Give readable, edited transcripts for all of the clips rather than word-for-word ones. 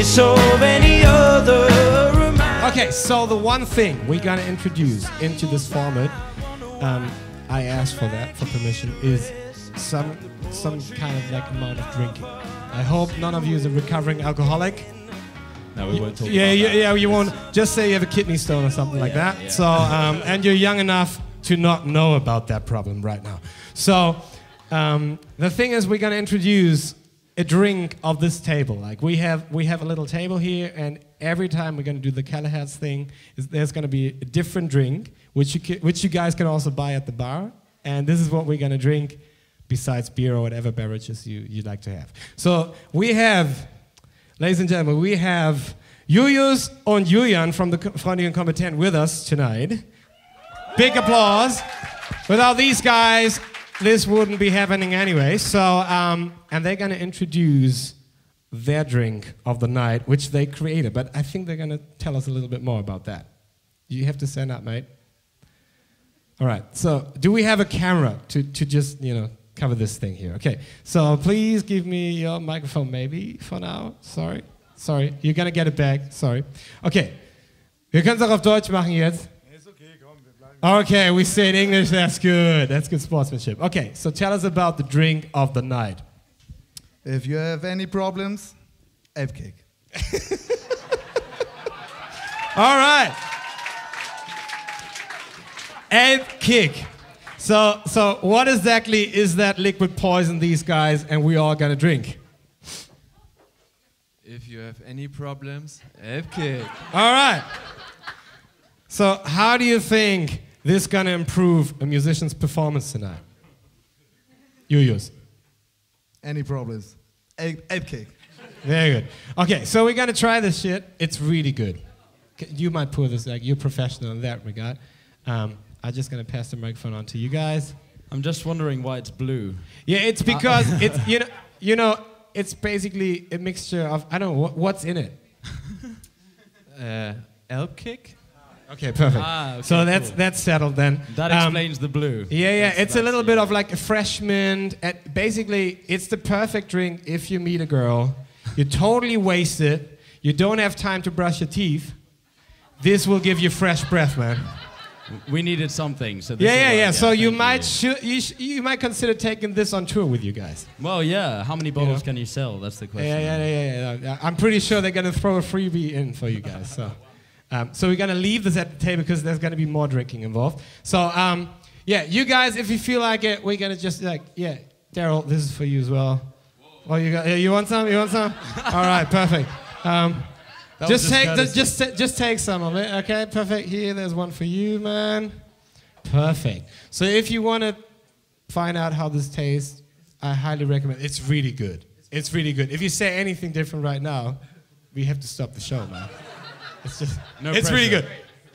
so many other reminders. Okay, so the one thing we're gonna introduce into this format, I asked for that, for permission, is some kind of like amount of drinking. I hope none of you is a recovering alcoholic. No, we won't talk about Yeah, you won't. Just say you have a kidney stone or something like that. Yeah. So, and you're young enough to not know about that problem right now. So, the thing is, we're gonna introduce a drink of this table. Like we have a little table here, and every time we're gonna do the KELLERHERTZ thing, there's gonna be a different drink, which you guys can also buy at the bar. And this is what we're gonna drink, besides beer or whatever beverages you'd like to have. So we have, ladies and gentlemen, we have Julius and Julian from the Freundlich and Kompetent with us tonight. Big applause. Without these guys, this wouldn't be happening anyway. So, and they're gonna introduce their drink of the night, which they created. But I think they're gonna tell us a little bit more about that. You have to stand up, mate. All right. So, do we have a camera to just cover this thing here? Okay. So please give me your microphone, maybe for now. Sorry. You're gonna get it back. Sorry. Okay. Wir können es auch auf Deutsch machen jetzt. Okay, we say in English, that's good. That's good sportsmanship. Okay, so tell us about the drink of the night. If you have any problems, Elbcake. All right. Elbcake. So what exactly is that liquid poison these guys and we all gonna drink? If you have any problems, Elbcake. All right. So how do you think this is gonna improve a musician's performance tonight? Julius. Any problems, Elbcake. Very good. Okay, so we're gonna try this shit. It's really good. You might pour this, like you're professional in that regard. I'm just gonna pass the microphone on to you guys. I'm just wondering why it's blue. Yeah, it's because it's it's basically a mixture of I don't know what's in it. Elbcake? Okay, perfect. Okay, so cool. that's settled then. That explains the blue. Yeah, it's a little bit of like a fresh mint. And basically, it's the perfect drink if you meet a girl. You're totally wasted. You don't have time to brush your teeth. This will give you fresh breath, man. We needed something. So this Yeah. So you thank you might consider taking this on tour with you guys. Well, yeah. How many bottles can you sell? That's the question. Yeah. I'm pretty sure they're gonna throw a freebie in for you guys. So we're gonna leave this at the table because there's gonna be more drinking involved. So yeah, you guys, if you feel like it, we're gonna just Daryl, this is for you as well. Oh, you want some? You want some? All right, perfect. Just take some of it, okay? Perfect. Here, there's one for you, man. Perfect. So if you want to find out how this tastes, I highly recommend. It's really good. It's really good. If you say anything different right now, we have to stop the show, man. It's just, it's really good.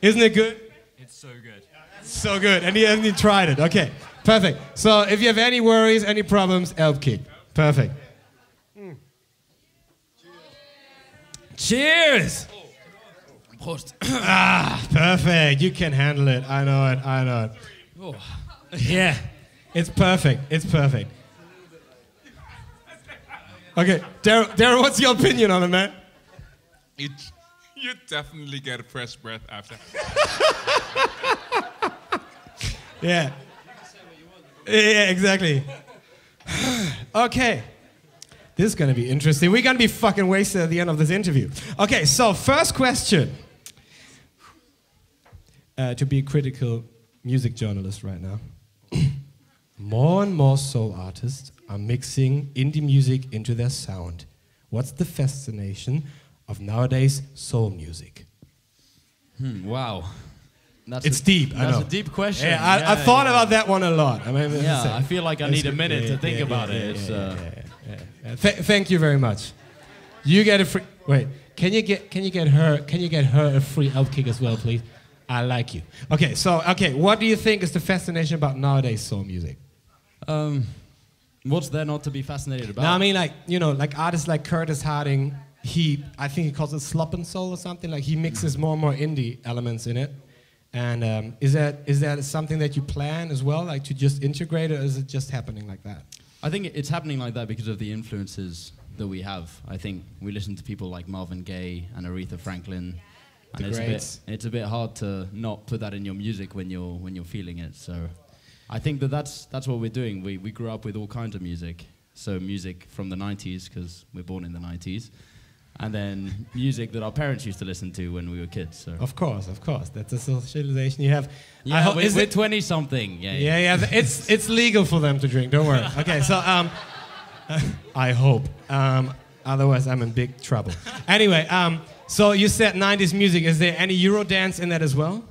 Isn't it good? It's so good. So good. And he hasn't even tried it. Okay, perfect. So if you have any worries, any problems, Elbcake. Perfect. Cheers! Prost. Perfect. You can handle it. I know it. Oh. Yeah, it's perfect. Okay, Darren, what's your opinion on it, man? You definitely get a fresh breath after. Yeah. Yeah, exactly. Okay. This is gonna be interesting. We're gonna be fucking wasted at the end of this interview. Okay, so first question. To be a critical music journalist right now. More and more soul artists are mixing indie music into their sound. What's the fascination of nowadays soul music? Wow. It's deep, I know. That's a deep question. Yeah, I thought about that one a lot. I feel like I need a minute to think about it. Thank you very much. You get a free. Wait, can you get her a free Elbcake as well, please? I like you. Okay, what do you think is the fascination about nowadays soul music? What's there not to be fascinated about? No, I mean like artists like Curtis Harding. I think he calls it slop and soul or something. Like he mixes more and more indie elements in it. And is that something that you plan as well, like to just integrate it, or is it just happening like that? I think it's happening like that because of the influences that we have. I think we listen to people like Marvin Gaye and Aretha Franklin, and it's a bit hard to not put that in your music when you're feeling it. So I think that's what we're doing. We grew up with all kinds of music. So music from the 90s, because we're born in the 90s, and then music that our parents used to listen to when we were kids. So Of course. That's a socialization you have. yeah, we're 20-something. Yeah. It's legal for them to drink. Don't worry. Okay, so I hope. Otherwise, I'm in big trouble. Anyway, so you said 90s music. Is there any Eurodance in that as well?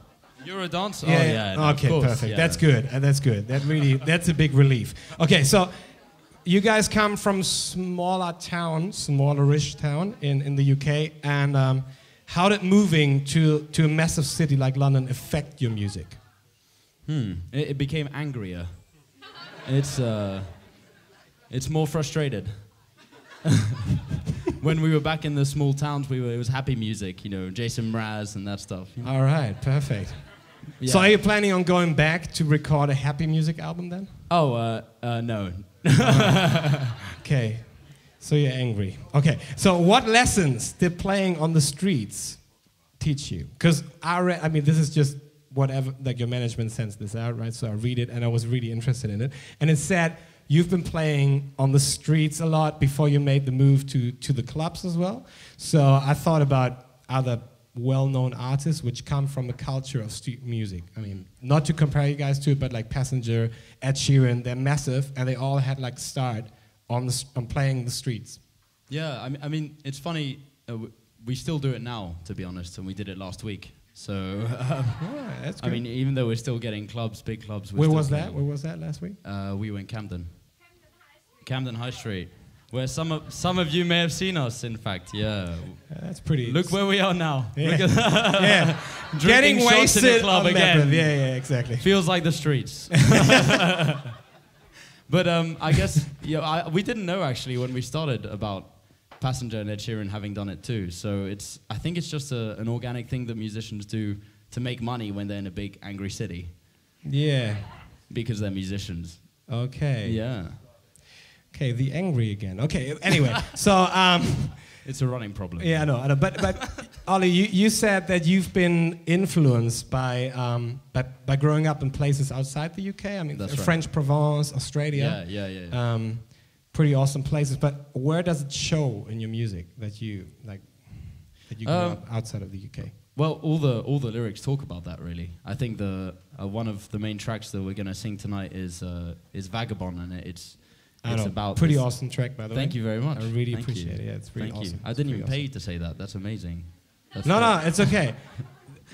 Eurodance? Yeah. Oh yeah. No, Okay, of course, perfect. yeah. That's good. That's good. That's a big relief. Okay, so you guys come from smallerish town in the UK, and how did moving to a massive city like London affect your music? It became angrier. It's more frustrated. When we were back in the small towns, it was happy music, Jason Mraz and that stuff. All right, perfect. Yeah. So are you planning on going back to record a happy music album then? Oh, no. Okay, so you're angry. Okay, so what lessons did playing on the streets teach you? Because I mean, this is just whatever, like your management sends this out, right? So I read it, and I was really interested in it. And it said you've been playing on the streets a lot before you made the move to the clubs as well. So I thought about other well-known artists which come from the culture of street music. I mean, not to compare you guys to it, but like Passenger, Ed Sheeran, they're massive, and they all had like start on playing the streets. Yeah, I mean, it's funny. We still do it now, to be honest, and we did it last week. So, That's good. I mean, even though we're still getting clubs, big clubs. Where was that? Where was that last week? We were in Camden. Camden High Street, where some of you may have seen us. In fact, yeah. That's pretty. Look where we are now. Yeah. Look at that. Yeah. Drinking Getting shots wasted in the club on again. Method. Yeah, exactly. Feels like the streets. But I guess we didn't know actually when we started about Passenger and Ed Sheeran having done it too. So I think it's just an organic thing that musicians do to make money when they're in a big angry city. Yeah. Because they're musicians. Okay. Yeah. Okay, the angry again. Okay, anyway, so it's a running problem. Yeah, I know. But Ollie, you said that you've been influenced by growing up in places outside the UK. I mean, That's right. French Provence, Australia. Yeah. Pretty awesome places. But where does it show in your music that you grew up outside of the UK? Well, all the lyrics talk about that, really. I think the one of the main tracks that we're gonna sing tonight is Vagabond, and it's about pretty this. awesome track, by the way. Thank you very much. I really Thank appreciate you. it. Yeah, it's really Thank awesome. you. I didn't even pay you to say that. That's amazing. No, it's okay.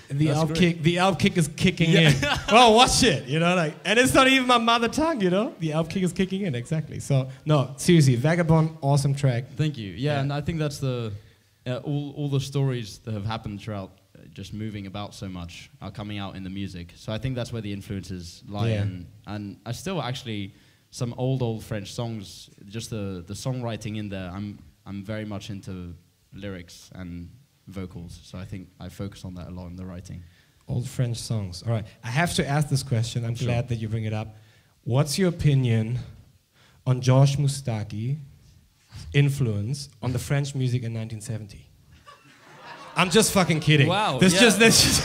The That's Alp great. kick, the Alp kick is kicking in. Well, watch it, and it's not even my mother tongue, The Alp kick is kicking in, exactly. So, no, seriously, Vagabond, awesome track. Thank you. Yeah, and I think that's all the stories that have happened throughout just moving about so much are coming out in the music. So I think that's where the influences lie. Yeah. And I still actually, some old French songs, just the songwriting in there, I'm very much into lyrics and vocals. So I think I focus on that a lot in the writing. Old French songs. All right. I have to ask this question. I'm Sure. glad that you bring it up. What's your opinion on Georges Moustaki's influence on the French music in 1970? I'm just fucking kidding. Wow, This yeah. just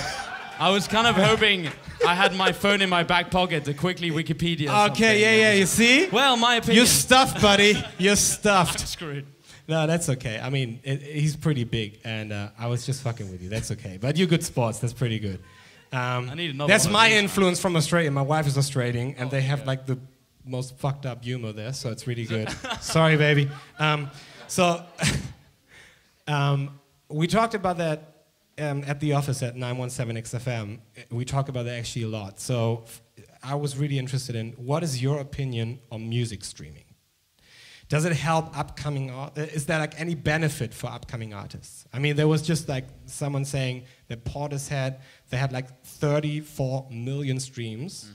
I was kind of hoping I had my phone in my back pocket to quickly Wikipedia something. Okay, yeah, you see? Well, my opinion. You're stuffed, buddy. You're stuffed. Screwed. No, that's okay. I mean, he's pretty big, and I was just fucking with you. That's okay. But you're good sports. That's pretty good. I need another That's one of my these. influence from Australia. My wife is Australian, and they have like the most fucked up humor there, so it's really good. Sorry, baby. We talked about that at the office at 917 XFM. We talk about that actually a lot. So I was really interested in what is your opinion on music streaming? Does it help upcoming artists? Is there like any benefit for upcoming artists? I mean, there was just like someone saying that Portishead, they had like 34 million streams,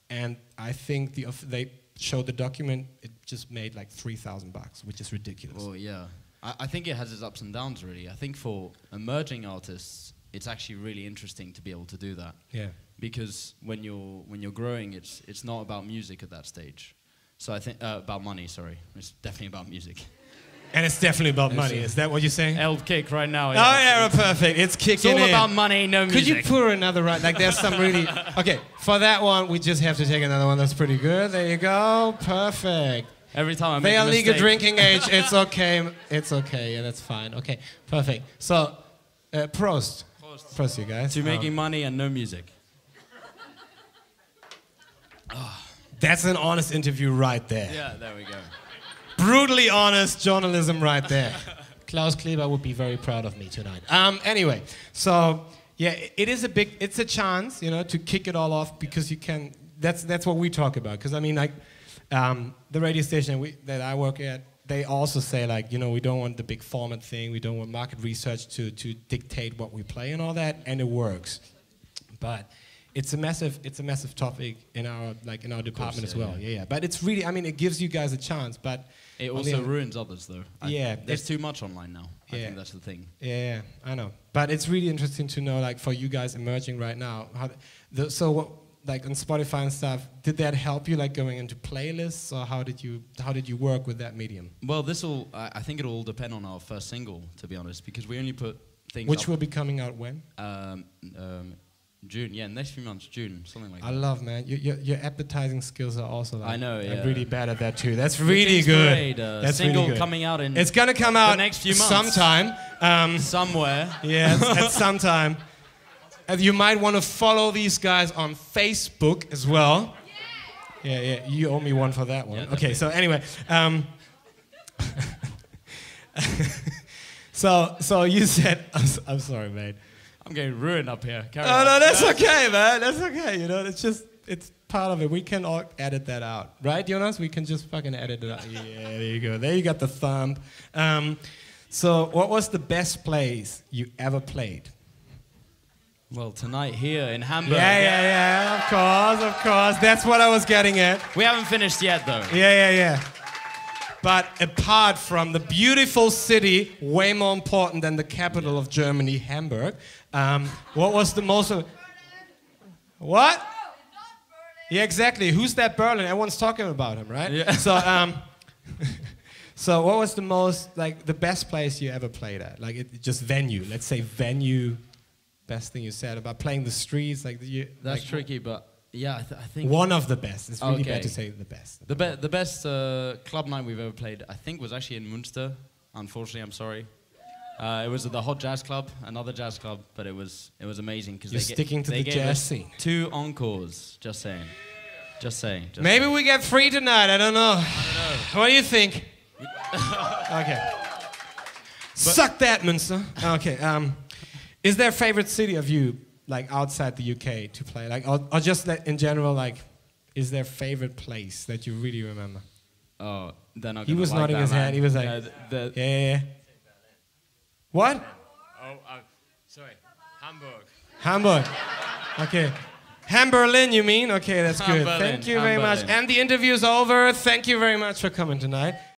and I think they showed the document, it just made like $3,000, which is ridiculous. Well, yeah. I think it has its ups and downs, really. I think for emerging artists, it's actually really interesting to be able to do that. Yeah. Because when you're growing, it's not about music at that stage. So I think about money. Sorry, it's definitely about music. And it's definitely about money. Is that what you're saying? Elf kick right now. Oh yeah, perfect. It's kicking in. It's all about money, no music. Could you pour another right? Like there's some really. Okay, for that one we just have to take another one. That's pretty good. There you go. Perfect. Every time I make they a are mistake. legal drinking age. It's okay. It's okay. Yeah, that's fine. Okay, perfect. So, Prost. Prost, you guys. To making money and no music. That's an honest interview right there. Yeah, there we go. Brutally honest journalism right there. Klaus Kleber would be very proud of me tonight. Anyway, so yeah, it's a chance, you know, to kick it all off because you can. That's what we talk about. Because I mean, like, the radio station that I work at, they also say like, you know, we don't want the big format thing. We don't want market research to dictate what we play and all that, and it works. But it's a massive topic in our department as well. Yeah. But it's really, I mean, it gives you guys a chance, but. It also ruins others, though. Yeah. There's too much online now. Yeah. I think that's the thing. Yeah, I know. But it's really interesting to know, like, for you guys emerging right now, so what, like, on Spotify and stuff, did that help you, like, going into playlists, or how did you work with that medium? Well, I think it'll all depend on our first single, to be honest, because we only put things Which up, will be coming out when? June, next few months, June, something like that. I love, man. Your advertising skills are also like, I know, yeah. I'm really bad at that too. That's really good. That's single really good. Coming out in. It's gonna come out the next few months. Sometime. Somewhere. Yeah, at some time. You might want to follow these guys on Facebook as well. Yeah. You owe me one for that one. Yeah, okay, so anyway. So you said, I'm sorry, mate. I'm getting ruined up here. No, that's okay, man. That's okay. You know, it's part of it. We can all edit that out, right, Jonas? We can just fucking edit it out. Yeah, there you go. There you got the thumb. So, what was the best place you ever played? Well, tonight here in Hamburg. Yeah. Of course. That's what I was getting at. We haven't finished yet, though. Yeah. But apart from the beautiful city, way more important than the capital of Germany, Hamburg, what was the most... What? Yeah, exactly. Who's that Birdland? Everyone's talking about him, right? Yeah. So what was the most, like, the best place you ever played at? Like, just venue. Let's say venue, best thing you said about playing the streets. That's like, tricky, but... Yeah, I think one of the best. It's really bad to say the best. The best club night we've ever played, I think, was actually in Münster. Unfortunately, I'm sorry. It was at the Hot Jazz Club, another jazz club, but it was amazing because you're sticking to the jazz scene. 2 encores. Just saying. Maybe we get 3 tonight. I don't know. What do you think? Okay. Suck that, Münster. Okay. Is there a favorite city of you? Like outside the UK to play, like, or just in general, like, is there a favorite place that you really remember? Oh, then he was nodding his head. He was like, yeah. What? Sorry, Hamburg. Hamburg. Okay. Hamburg, you mean? Okay, that's good. Berlin. Thank you very much. And the interview's over. Thank you very much for coming tonight.